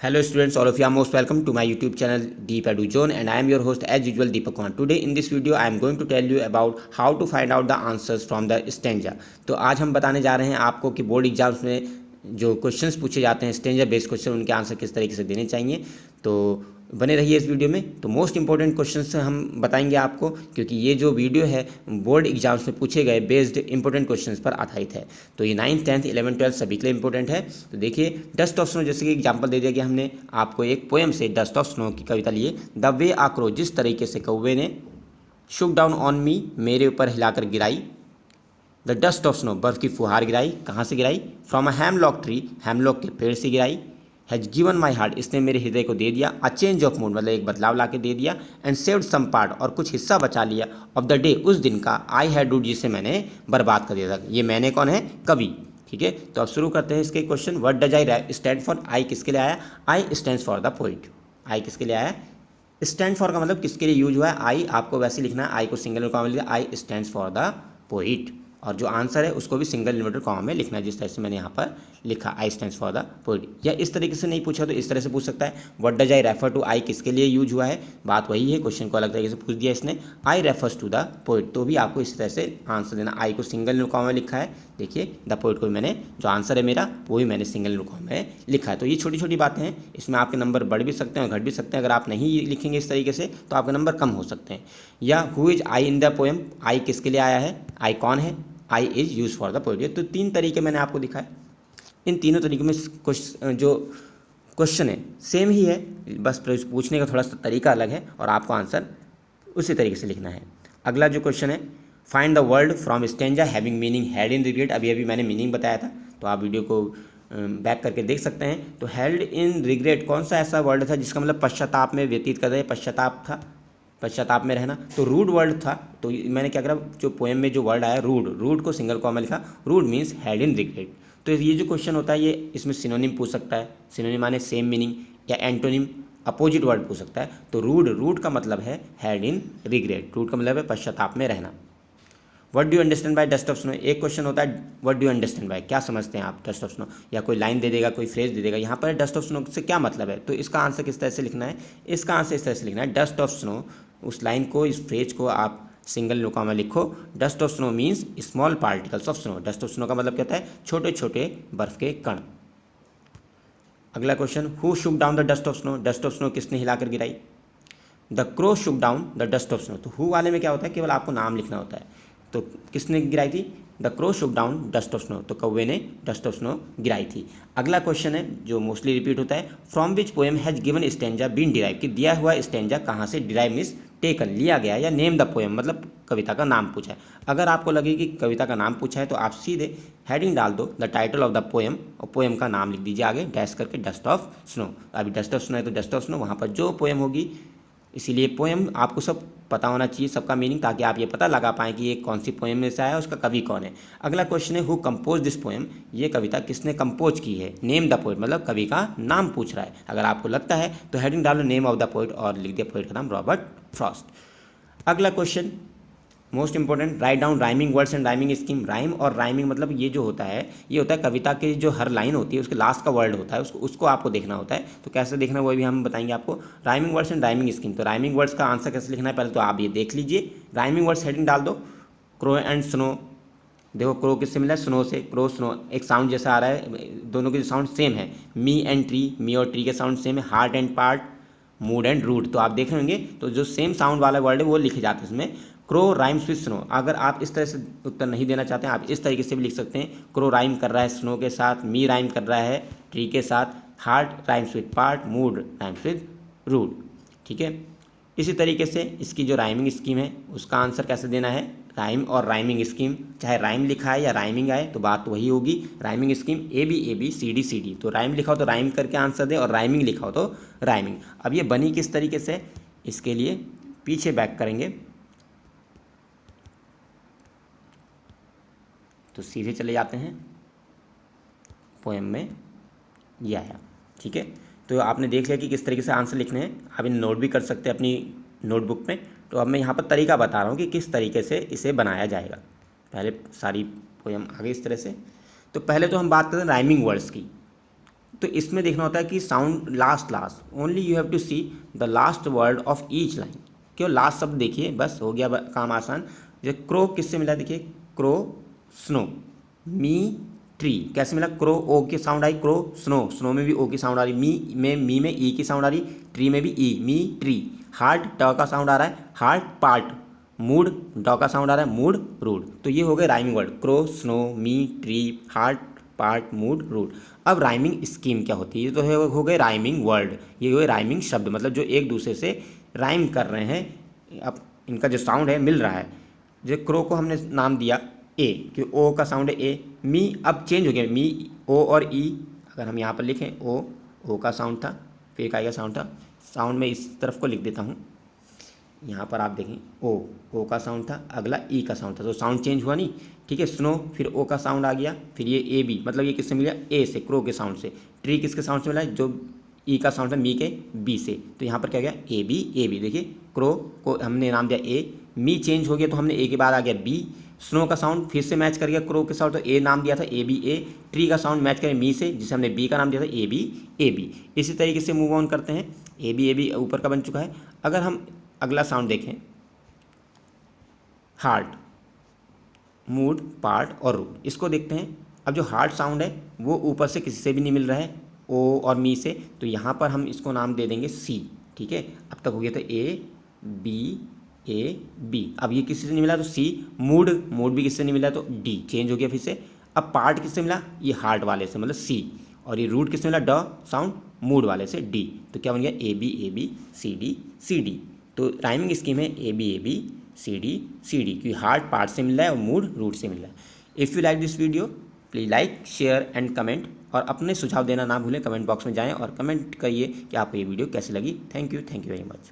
Hello students, all of you are most welcome to my YouTube channel Deep Edu Zone, and I am your host as usual Deepak Kumar. Today in this video I am going to tell you about how to find out the answers from the stanza. तो आज हम बताने जा रहे हैं आपको कि board exams में जो क्वेश्चंस पूछे जाते हैं स्टेंजा बेस्ड क्वेश्चन, उनके आंसर किस तरीके से देने चाहिए। तो बने रहिए इस वीडियो में। तो मोस्ट इंपॉर्टेंट क्वेश्चंस हम बताएंगे आपको, क्योंकि ये जो वीडियो है बोर्ड एग्जाम्स में पूछे गए बेस्ड इंपॉर्टेंट क्वेश्चंस पर आधारित है। तो ये 9th 10th 11th 12th सभी के लिए इंपॉर्टेंट है। तो देखिए, डस्ट ऑफ स्नो, जैसे कि एग्जाम्पल दे दिया कि हमने आपको एक पोएम से डस्ट ऑफ स्नो की कविता लिए। द वे आ क्रो, जिस तरीके से कौवे ने शुक डाउन ऑन मी, मेरे ऊपर हिलाकर गिराई। द डस्ट ऑफ स्नो, बर्फ की फुहार गिराई। कहाँ से गिराई? From a hemlock tree, hemlock के पेड़ से गिराई। हैज गिवन माई हार्ट, इसने मेरे हृदय को दे दिया। अ चेंज ऑफ मूड, मतलब एक बदलाव ला के दे दिया। एंड सेव्ड सम पार्ट, और कुछ हिस्सा बचा लिया। ऑफ द डे, उस दिन का। आई हैड डूड, जिसे मैंने बर्बाद कर दिया था। ये मैंने कौन है? कवि। ठीक है, तो अब शुरू करते हैं इसके question. What does I stand for? I किसके लिए आया? I stands for the poet. I किसके लिए आया? स्टैंड फॉर का मतलब किसके लिए यूज हुआ है? आई आपको वैसे लिखना है, आई को सिंगल कॉमा में लिखा, आई स्टैंड्स फॉर द पोइट। और जो आंसर है उसको भी सिंगल इन्वर्टेड कॉमा में लिखना है, जिस तरह से मैंने यहाँ पर लिखा, आई स्टैंड्स फॉर द पोइट। या इस तरीके से नहीं पूछा तो इस तरह से पूछ सकता है, what does I refer to? I किसके लिए यूज हुआ है? बात वही है, क्वेश्चन को अलग तरीके से पूछ दिया इसने। आई रेफर्स टू द पोइट, तो भी आपको इस तरह से आंसर देना। आई को सिंगल कॉमा में लिखा है, देखिए द पोइट को भी मैंने, जो आंसर है मेरा वो भी मैंने सिंगल कॉमा में लिखा है। तो ये छोटी छोटी बातें हैं, इसमें आपके नंबर बढ़ भी सकते हैं और घट भी सकते हैं। अगर आप नहीं लिखेंगे इस तरीके से तो आपके नंबर कम हो सकते हैं। या who is I in the poem, I किसके लिए आया है? आई कौन है? I is use for the poet. तो तीन तरीके मैंने आपको दिखाए। इन तीनों तरीकों में जो क्वेश्चन है सेम ही है, बस पूछने का थोड़ा सा तरीका अलग है और आपको आंसर उसी तरीके से लिखना है। अगला जो क्वेश्चन है, find the word from stanza having meaning held in regret. अभी मैंने मीनिंग बताया था, तो आप वीडियो को बैक करके देख सकते हैं। तो हेल्ड इन रिग्रेट कौन सा ऐसा वर्ड था जिसका मतलब पश्चाताप में व्यतीत कर रहे, पश्चाताप था, पश्चाताप में रहना। तो रूड वर्ड था। तो मैंने क्या करा, जो पोएम में जो वर्ड आया रूड, रूड को सिंगल कॉमा लिखा, rude means held in regret. तो ये जो क्वेश्चन होता है ये इसमें सिनोनिम पूछ सकता है, सिनोनिम माने सेम मीनिंग, या एंटोनिम अपोजिट वर्ड पूछ सकता है। तो रूड, रूड का मतलब है हेल्ड इन रिग्रेट, रूड का मतलब है पश्चाताप में रहना। What do you understand by dust of snow? एक क्वेश्चन होता है what do you understand by, क्या समझते हैं आप डस्ट ऑफ स्नो? या कोई लाइन दे देगा, कोई फ्रेज दे देगा, यहाँ पर डस्ट ऑफ स्नो से क्या मतलब है, तो इसका आंसर किस तरह से लिखना है? इसका आंसर इस तरह से लिखना है, डस्ट ऑफ स्नो, उस लाइन को, इस फ्रेज को आप सिंगल कॉमा में लिखो। Dust of snow means small particles of snow. Dust of snow का मतलब क्या होता है? छोटे छोटे बर्फ के कण। अगला question, who Shuk down the dust of snow? Dust of snow किसने हिलाकर गिराई? The crow Shuk down the dust of snow. तो हु वाले में क्या होता है, केवल आपको नाम लिखना होता है। तो किसने गिराई थी? The crow Shuk down dust of snow, तो कौवे ने डस्ट ऑफ स्नो गिराई थी। अगला क्वेश्चन है जो मोस्टली रिपीट होता है, from which poem has given stanza been derive, कि दिया हुआ स्टेंजा कहाँ से, डिराइव मीन्स टेकन, लिया गया, या नेम द पोएम मतलब कविता का नाम पूछा है। अगर आपको लगे कि कविता का नाम पूछा है तो आप सीधे हेडिंग डाल दो the title of the poem, और पोएम का नाम लिख दीजिए आगे डैश करके डस्ट ऑफ स्नो। अभी डस्ट ऑफ स्नो है तो डस्ट ऑफ स्नो, वहाँ पर जो पोएम होगी, इसीलिए पोएम आपको सब पता होना चाहिए, सबका मीनिंग, ताकि आप ये पता लगा पाएँ कि ये कौन सी पोएम में से आया है, उसका कवि कौन है। अगला क्वेश्चन है हु कंपोज दिस पोएम, ये कविता किसने कंपोज की है? नेम द पोएट, मतलब कवि का नाम पूछ रहा है। अगर आपको लगता है तो हेडिंग डालो नेम ऑफ द पोएट और लिख दिया पोएट का नाम रॉबर्ट फ्रॉस्ट। अगला question most important, write down rhyming words and rhyming scheme. Rhyme और राइमिंग मतलब ये जो होता है, ये होता है कविता की जो हर लाइन होती है उसके लास्ट का वर्ड होता है, उसको आपको देखना होता है। तो कैसे देखना वो भी हम बताएंगे आपको। Rhyming words and rhyming scheme, तो राइमिंग वर्ड्स का आंसर कैसे लिखना है पहले तो आप ये देख लीजिए। राइमिंग वर्ड्स हेडिंग डाल दो, क्रो एंड स्नो। देखो क्रो किससे मिला है? स्नो से। क्रो स्नो एक साउंड जैसा आ रहा है, दोनों के साउंड सेम है। मी एंड ट्री, मी और ट्री के साउंड सेम है। Heart and part, mood and root, तो आप देख होंगे तो जो सेम साउंड वाला वर्ड है वो लिखे जाते हैं इसमें। Crow rhymes with snow. अगर आप इस तरह से उत्तर नहीं देना चाहते हैं, आप इस तरीके से भी लिख सकते हैं। क्रो राइम कर रहा है स्नो के साथ, मी राइम कर रहा है ट्री के साथ, heart rhymes with part, mood rhymes with root. ठीक है, इसी तरीके से इसकी जो राइमिंग स्कीम है उसका आंसर कैसे देना है, राइम और राइमिंग स्कीम, चाहे राइम लिखा है या राइमिंग आए तो बात वही होगी। Rhyming scheme A B C D, तो राइम लिखा हो तो राइम करके आंसर दे, और राइमिंग लिखा हो तो राइमिंग। अब ये बनी किस तरीके से, इसके लिए पीछे बैक करेंगे तो सीधे चले जाते हैं पोएम में, ये आया। ठीक है, तो आपने देख लिया कि किस तरीके से आंसर लिखने हैं, आप इन नोट भी कर सकते हैं अपनी नोटबुक में। तो अब मैं यहाँ पर तरीका बता रहा हूँ कि किस तरीके से इसे बनाया जाएगा। पहले सारी पोएम आ गई इस तरह से। तो पहले तो हम बात करें राइमिंग वर्ड्स की। तो इसमें देखना होता है कि sound last only you have to see the last word of each line. क्यों लास्ट शब्द देखिए, बस हो गया काम आसान। जो क्रो किससे मिला, देखिए क्रो स्नो, मी ट्री कैसे मिला, क्रो ओ की साउंड आई, क्रो स्नो, स्नो में भी ओ की साउंड आ रही, मी में ई की साउंड आ रही, ट्री में भी ई, मी ट्री। हार्ट ट का साउंड आ रहा है, हार्ट पार्ट। मूड ड का साउंड आ रहा है, मूड रूड। तो ये हो गए rhyming word, crow snow me tree heart part mood rude. अब राइमिंग स्कीम क्या होती है, ये तो हो गए राइमिंग वर्ड, ये हो गए राइमिंग शब्द, मतलब जो एक दूसरे से राइम कर रहे हैं, अब इनका जो साउंड है मिल रहा है। जो क्रो को हमने नाम दिया ए, कि ओ का साउंड है ए। मी अब चेंज हो गया, मी ओ और ई, अगर हम यहाँ पर लिखें ओ का साउंड था, फिर का का साउंड था, साउंड में इस तरफ को लिख देता हूँ, यहाँ पर आप देखें ओ का साउंड था, अगला ई का साउंड था, तो साउंड चेंज हुआ नहीं, ठीक है। स्नो फिर ओ का साउंड आ गया, फिर ये ए बी, मतलब ये किससे मिला, ए से, क्रो के साउंड से। ट्री किसके साउंड से मिला, जो ई का साउंड था मी के बी से, तो यहाँ पर क्या गया ए बी। देखिए क्रो को हमने नाम दिया ए, मी चेंज हो गया तो हमने ए के बाद आ गया बी। स्नो का साउंड फिर से मैच कर गया क्रो के साउंड, तो ए नाम दिया था ए बी। ट्री का साउंड मैच करें मी से, जिसे हमने बी का नाम दिया था ए बी। इसी तरीके से मूव ऑन करते हैं, ए बी ऊपर का बन चुका है। अगर हम अगला साउंड देखें, हार्ट, मूड, पार्ट और रूट, इसको देखते हैं। अब जो हार्ट साउंड है वो ऊपर से किसी से भी नहीं मिल रहा है, ओ और मी से, तो यहाँ पर हम इसको नाम दे देंगे सी, ठीक है। अब तक हो गया था ए बी, अब ये किसी से नहीं मिला तो सी। मूड भी किससे नहीं मिला तो डी, चेंज हो गया फिर से। अब पार्ट किससे मिला, ये हार्ट वाले से, मतलब सी, और ये रूट किससे मिला, ड साउंड, मूड वाले से डी, तो क्या बन गया ए बी सी डी। तो राइमिंग स्कीम है ए बी सी डी क्योंकि हार्ट पार्ट से मिल रहा है और मूड रूट से मिल रहा है। If you like this video please like share and comment, और अपने सुझाव देना ना भूलें, कमेंट बॉक्स में जाएं और कमेंट करिए कि आपको ये वीडियो कैसी लगी। Thank you very much.